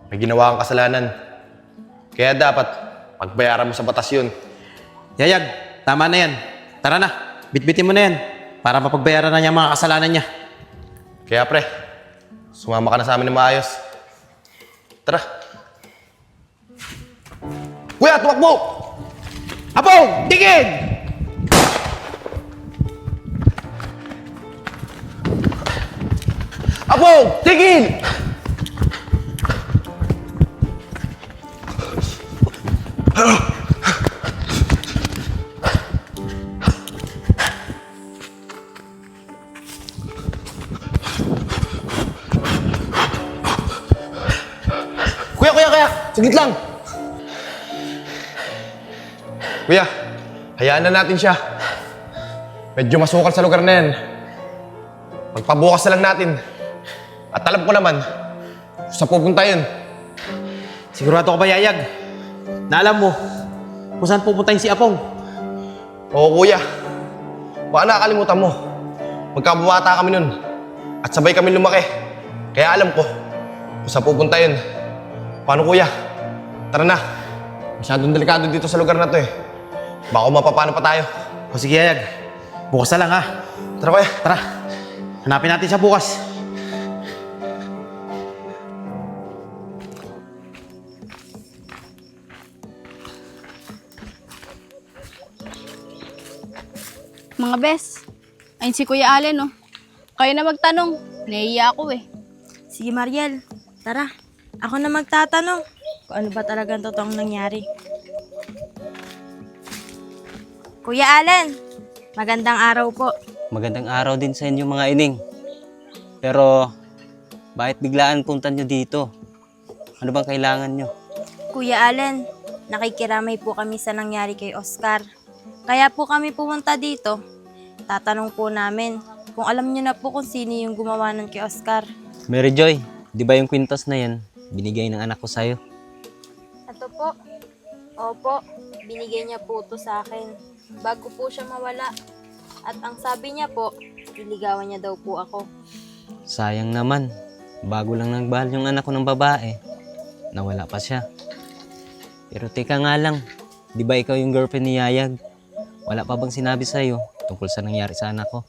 May ginawa kang kasalanan. Kaya dapat, pagbayaran mo sa batas yun. Yayag, tama na yan. Tara na, bitbitin mo na yan para mapagbayaran na niya ang mga kasalanan niya. Kaya pre, sumama ka na sa amin ng maayos. Tara. Kuya, tumakbo! Apong! Tingin! Apong! Tigil! Kuya! Saglit lang! Kuya, hayaan na natin siya. Medyo masukal sa lugar na yan. Magpabukas na lang natin. At alam ko naman, kung saan pupunta yun. Sigurado ka ba, Yayag? Na alam mo kung saan pupuntahin si Apong? Oo, kuya. Baka nakakalimutan mo. Magkababata kami nun. At sabay kami lumaki. Kaya alam ko kung saan pupunta yun. Paano, kuya? Tara na. Masyadong delikado dito sa lugar na to eh. Baka mapapano pa tayo. O sige, Yayag. Bukas na lang, ha? Tara, kuya. Tara. Hanapin natin siya bukas. Mga bes, ayun si Kuya Allen, oh. Kayo na magtanong. Nahiya ako eh. Sige Mariel, tara. Ako na magtatanong kung ano ba talagang totoong nangyari. Kuya Allen, magandang araw po. Magandang araw din sa inyo mga ining. Pero, bakit biglaan punta nyo dito? Ano bang kailangan nyo? Kuya Allen, nakikiramay po kami sa nangyari kay Oscar. Kaya po kami pumunta dito. Tatanong po namin kung alam nyo na po kung sino yung gumawa nun kay Oscar. Mary Joy, di ba yung kwintas na yan, binigay ng anak ko sa'yo? Ito po. Opo, binigay niya po ito sa akin. Bago po siya mawala. At ang sabi niya po, iligawan niya daw po ako. Sayang naman, bago lang nagbahal yung anak ko ng babae. Nawala pa siya. Pero teka nga lang, di ba ikaw yung girlfriend ni Yayag? Wala pa bang sinabi sa'yo tungkol sa nangyari sa anak ko?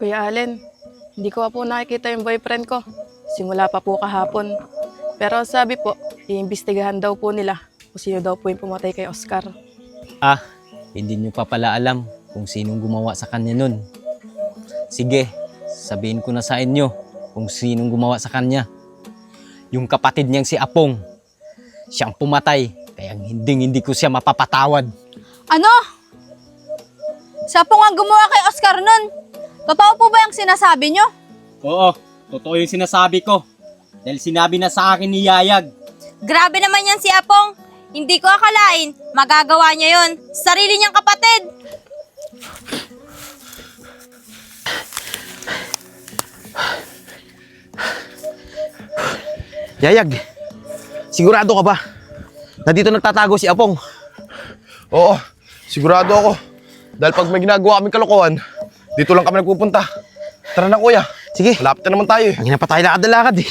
Kuya Allen, hindi ko pa po nakikita yung boyfriend ko. Simula pa po kahapon. Pero sabi po, iimbestigahan daw po nila kung sino daw po yung pumatay kay Oscar. Ah, hindi nyo pa pala alam kung sinong gumawa sa kanya nun. Sige, sabihin ko na sa inyo kung sinong gumawa sa kanya. Yung kapatid niyang si Apong. Siyang pumatay, kaya hindi ko siya mapapatawad. Ano? Siya po nga gumawa kay Oscar nun. Totoo po ba yung sinasabi nyo? Oo, totoo yung sinasabi ko. Dahil sinabi na sa akin ni Yayag. Grabe naman yan si Apong. Hindi ko akalain, magagawa niya yon. Sarili niyang kapatid. Yayag, sigurado ka ba na dito nagtatago si Apong? Oo, sigurado ako. Dahil pag may ginagawa kaming kalokohan, dito lang kami nagpupunta. Tara na, kuya. Sige, Malapit na naman tayo eh. ang ina pa tayo lakad-lakad eh.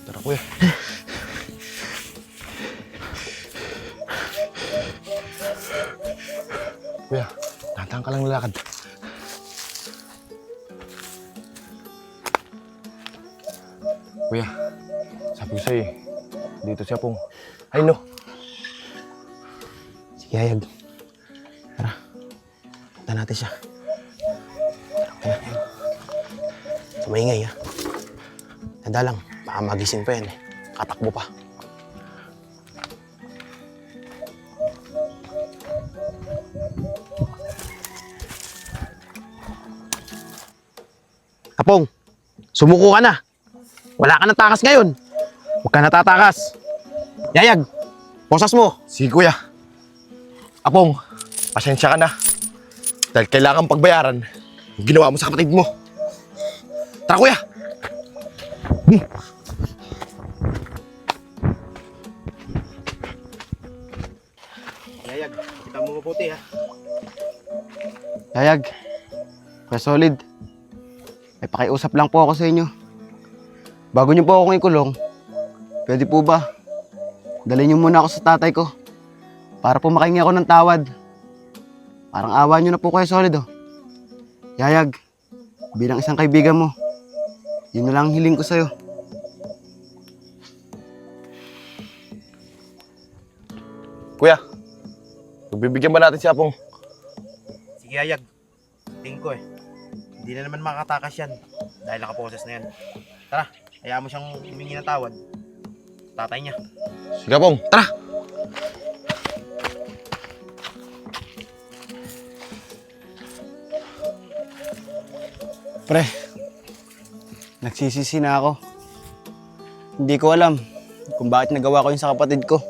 Tara, kuya. Kuya, tataan ka lang lalakad. Kuya, sabi ko sa'yo eh, dito siya pong. Ay no. Sige, Yayag. Tara, punta natin siya. Tara, Yayag. Sa maingay, ha? Tanda lang, baka magising pa yan eh. Katakbo pa. Apong, sumuko ka na. Wala ka na takas ngayon. Huwag ka natatakas. Yayag, posas mo. Sige, kuya. Apong, pasensya ka na. Dahil kailangan pagbayaran yung ginawa mo sa kapatid mo. Tara, kuya. Yayag, kita mo mabuti ha. Yayag, Kuya Solid, may pakiusap lang po ako sa inyo. Bago niyo po akong ikulong, pwede po ba? Dalhin niyo muna ako sa tatay ko para po makahingi ako ng tawad. Parang awa niyo na po, Kuya Solid, oh. Yayag, bilang isang kaibigan mo, yun na lang ang hiling ko sa'yo. Kuya, pagbibigyan ba natin si Apong? Sige, Yayag. Tingin ko hindi na naman makakatakas yan dahil nakaproses na yan. Tara, hayaan mo siyang humingi ng tawad. Tatay niya. Sige Apong, tara! Pre, nagsisisi na ako. Hindi ko alam kung bakit nagawa ko yun sa kapatid ko.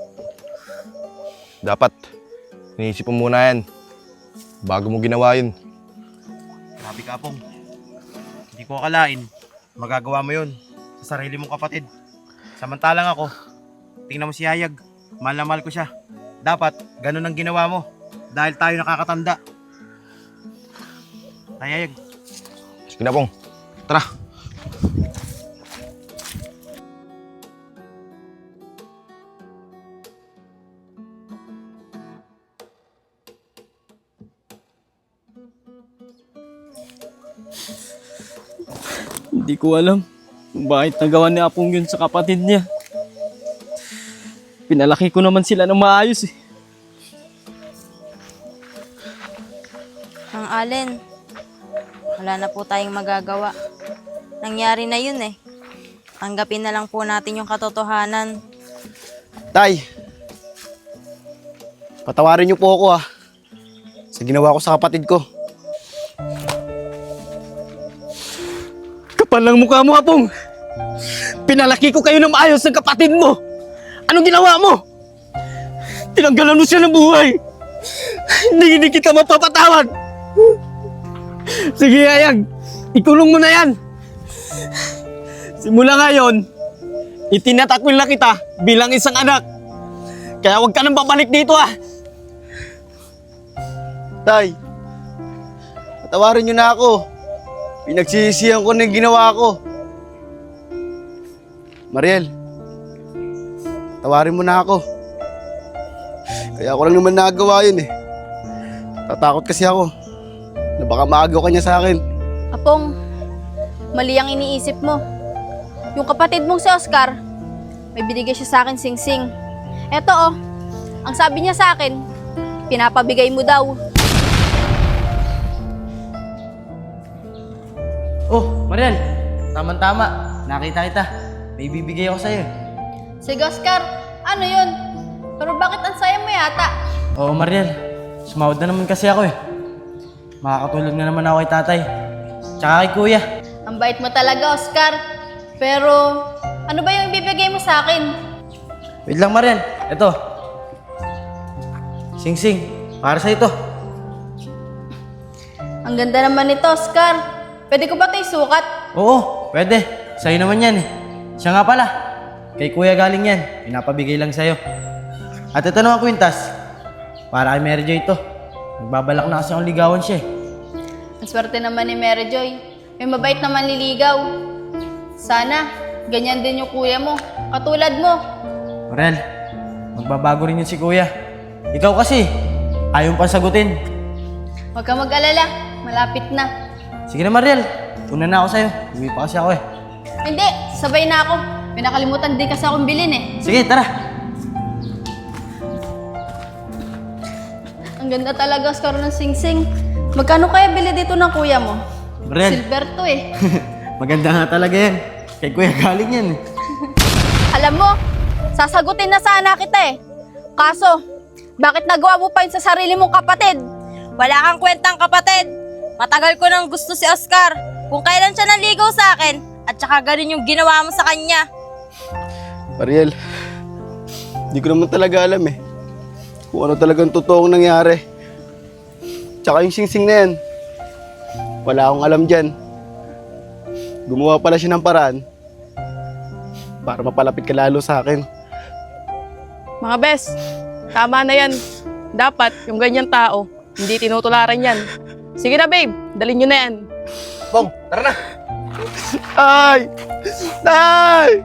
Dapat, iniisip mo muna yan bago mo ginawa yun. Grabe ka, Apong. Hindi ko akalain magagawa mo yun sa sarili mong kapatid. Samantalang ako, tingnan mo si Yayag. Mahal na mahal ko siya. Dapat, ganun ang ginawa mo dahil tayo nakakatanda. Yayag, Sige na Apong, tara! Hindi ko alam kung bakit nagawa ni Apong yun sa kapatid niya. Pinalaki ko naman sila ng maayos eh. Mang Allen, wala na po tayong magagawa. Nangyari na yun eh. Tanggapin na lang po natin yung katotohanan. Tay, patawarin niyo po ako sa ginawa ko sa kapatid ko. Kapal ng mukha mo, Apong! Pinalaki ko kayo ng maayos ng kapatid mo! Anong ginawa mo? Tinanggalan mo siya ng buhay! Hindi kita mapapatawad! Sige, Yayag! Ikulong mo na yan! Simula ngayon, itinatakwil na kita bilang isang anak. Kaya huwag ka nang babalik dito Tay, patawarin niyo na ako. Pinagsisisihan ko na yung ginawa ko. Mariel, patawarin mo na ako. Kaya ako lang naman nagawa yun eh. Tatakot kasi ako na baka maagaw ka niya sa akin. Apong, mali ang iniisip mo. Yung kapatid mong si Oscar, may binigay siya sa akin sing-sing. Eto ang sabi niya sa akin, pinapabigay mo daw. Oh, Mariel, tama-tama. Nakita kita. May bibigay ako sa'yo. Sige Oscar, ano yun? Pero bakit ang saya mo yata? Oo, Mariel. Sumawad na naman kasi ako eh. Makakatulog na naman ako kay tatay. Tsaka kay kuya. Ang bait mo talaga Oscar. Pero ano ba yung ibibigay mo sa akin? Wait lang, Mariel. Ito. Sing-sing. Para sa'yo to. Ang ganda naman nito Oscar. Pwede ko ba ito isukat? Oo, pwede. Sa'yo naman yan eh. Siya nga pala. Kay kuya galing yan. Pinapabigay lang sa'yo. At ito naman, kwintas. Para kay Mary Joy to. Nagbabalak na kasi akong ligawan siya eh. Ang swerte naman ni Mary Joy. May mabait naman liligaw. Sana, ganyan din yung kuya mo. Katulad mo. Mariel, magbabago rin yun si kuya. Ikaw kasi, ayaw pa sagutin. Huwag ka mag-alala. Malapit na. Sige na, Mariel. Una na ako sa'yo. Uwi pa kasi ako eh. Hindi, sabay na ako. Pinakalimutan din kasi akong bilhin eh. Sige, tara. Ang ganda talaga, Oscar, ng sing-sing. Magkano kaya bili dito ng kuya mo? Mariel, Silver to eh. maganda nga talaga yan. Kay kuya galing yan eh. Alam mo, sasagutin na sana kita eh. Kaso, bakit nagawa mo pa yun sa sarili mong kapatid? Wala kang kwentang kapatid. Matagal ko nang gusto si Oscar. Kung kailan siya naligaw sa akin, at saka ganun yung ginawa mo sa kanya. Mariel, hindi ko naman talaga alam eh. Kung ano talagang totoong nangyari. Tsaka yung sing-sing na yan, wala akong alam dyan. Gumawa pala siya ng paraan para mapalapit ka lalo sa akin. Mga bes, tama na yan. Dapat yung ganyan tao, hindi tinutularan yan. Sige na babe, dalhin nyo na yan. Bong, tara na! Ay! Nay!